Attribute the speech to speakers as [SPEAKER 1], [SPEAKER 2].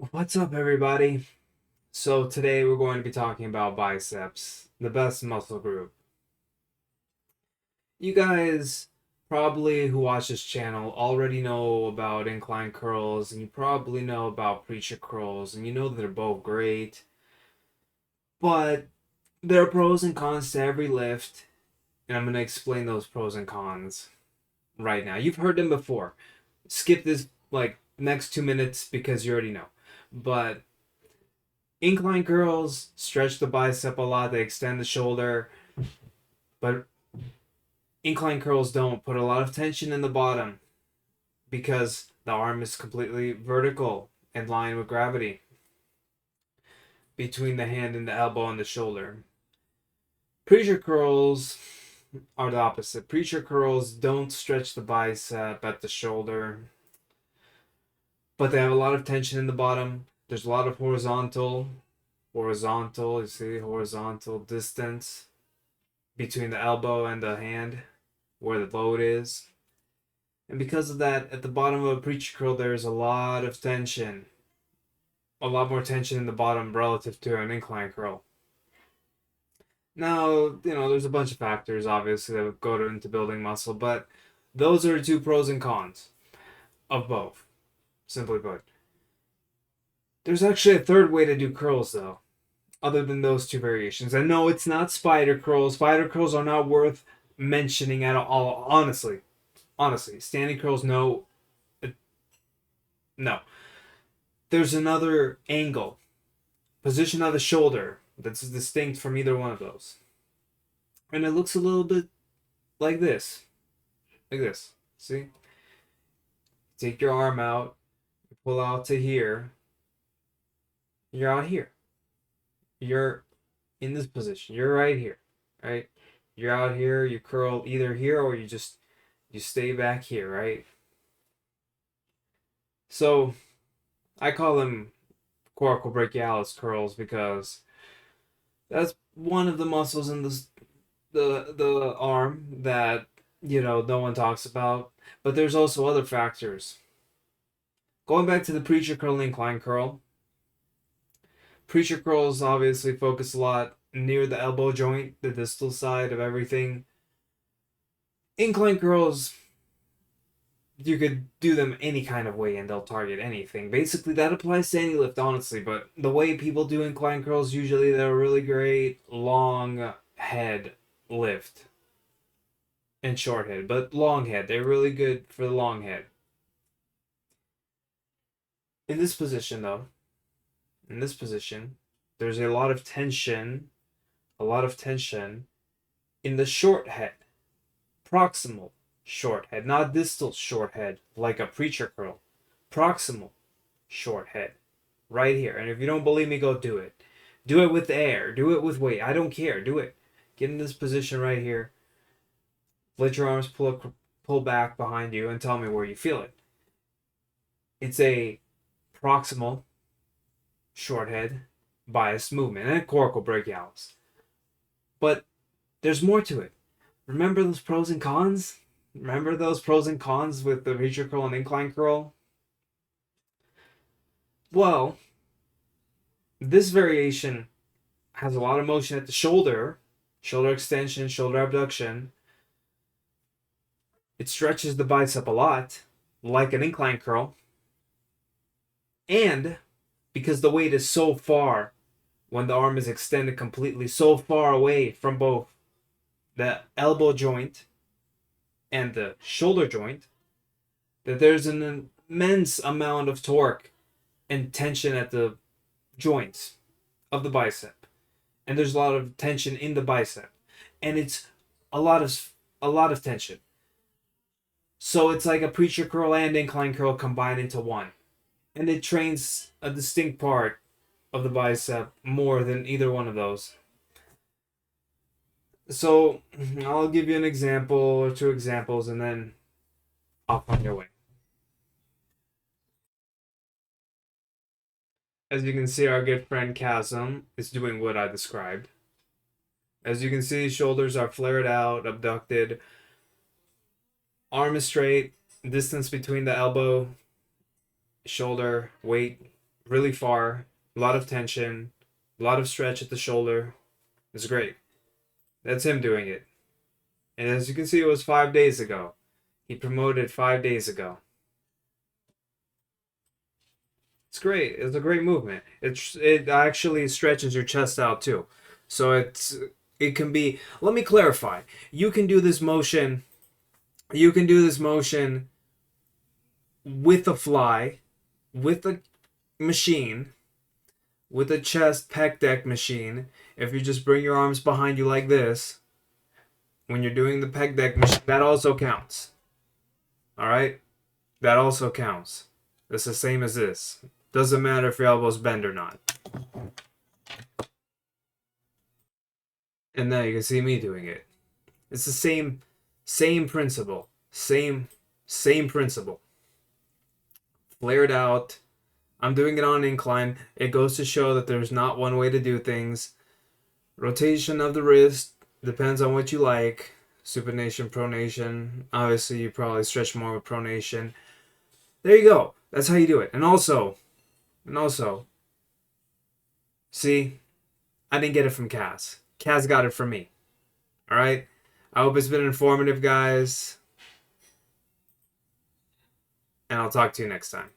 [SPEAKER 1] What's up, everybody? So, today we're going to be talking about biceps, the best muscle group. You guys probably who watch this channel already know about incline curls, and you probably know about preacher curls, and you know that they're both great. But there are pros and cons to every lift, and I'm going to explain those pros and cons right now. You've heard them before. Skip this, next 2 minutes because you already know. But incline curls stretch the bicep a lot, they extend the shoulder, but incline curls don't put a lot of tension in the bottom because the arm is completely vertical in line with gravity between the hand and the elbow and the shoulder. Preacher curls are the opposite. Preacher curls don't stretch the bicep at the shoulder, but they have a lot of tension in the bottom. There's a lot of horizontal, you see, horizontal distance between the elbow and the hand where the load is. And because of that, at the bottom of a preacher curl, there's a lot of tension. A lot more tension in the bottom relative to an incline curl. Now, there's a bunch of factors, obviously, that would go into building muscle, but those are the two pros and cons of both, simply put. There's actually a third way to do curls, though, other than those two variations. And no, it's not spider curls. Spider curls are not worth mentioning at all, honestly. Honestly, standing curls, no. No. There's another angle, position of the shoulder that's distinct from either one of those. And it looks a little bit like this. Like this. See? Take your arm out, you pull out to here. You're out here. You're in this position. You're right here. Right? You're out here, you curl either here or you stay back here, right? So I call them coracobrachialis curls because that's one of the muscles in the arm that no one talks about. But there's also other factors. Going back to the preacher curl and incline curl. Preacher curls obviously focus a lot near the elbow joint, the distal side of everything. Incline curls, you could do them any kind of way and they'll target anything. Basically, that applies to any lift, honestly. But the way people do incline curls, usually they're a really great long head lift and short head, but long head. They're really good for the long head. In this position, though, there's a lot of tension in the short head, proximal short head, not distal short head like a preacher curl. Proximal short head, right here. And if you don't believe me, go do it. Do it with air. Do it with weight. I don't care. Do it. Get in this position right here. Let your arms pull back behind you and tell me where you feel it. It's a proximal short head biased movement and coracobrachialis. But there's more to it. Remember those pros and cons? Remember those pros and cons with the preacher curl and incline curl? Well, this variation has a lot of motion at the shoulder extension, shoulder abduction. It stretches the bicep a lot, like an incline curl. And because the weight is so far, when the arm is extended completely, so far away from both the elbow joint and the shoulder joint, that there's an immense amount of torque and tension at the joints of the bicep. And there's a lot of tension in the bicep. And it's a lot of tension. So it's like a preacher curl and incline curl combined into one. And it trains a distinct part of the bicep more than either one of those. So I'll give you an example or two examples and then I'll find your way. As you can see, our good friend Chasm is doing what I described. As you can see, shoulders are flared out, abducted. Arm is straight, distance between the elbow, shoulder, weight really far, a lot of tension, a lot of stretch at the shoulder. It's great. That's him doing it. And as you can see, it was 5 days ago. He promoted 5 days ago. It's great. It's a great movement. It actually stretches your chest out too. So it can be. Let me clarify. You can do this motion. You can do this motion with a fly, with a machine, with a chest pec deck machine. If you just bring your arms behind you like this, when you're doing the pec deck machine, that also counts. All right, that also counts. It's the same as this. Doesn't matter if your elbows bend or not. And now you can see me doing it. It's the same principle. Same principle. Flared out. I'm doing it on incline. It goes to show that there's not one way to do things. Rotation of the wrist depends on what you like. Supination, pronation. Obviously, you probably stretch more with pronation. There you go. That's how you do it. And also, see, I didn't get it from Kaz. Kaz got it from me. All right? I hope it's been informative, guys. And I'll talk to you next time.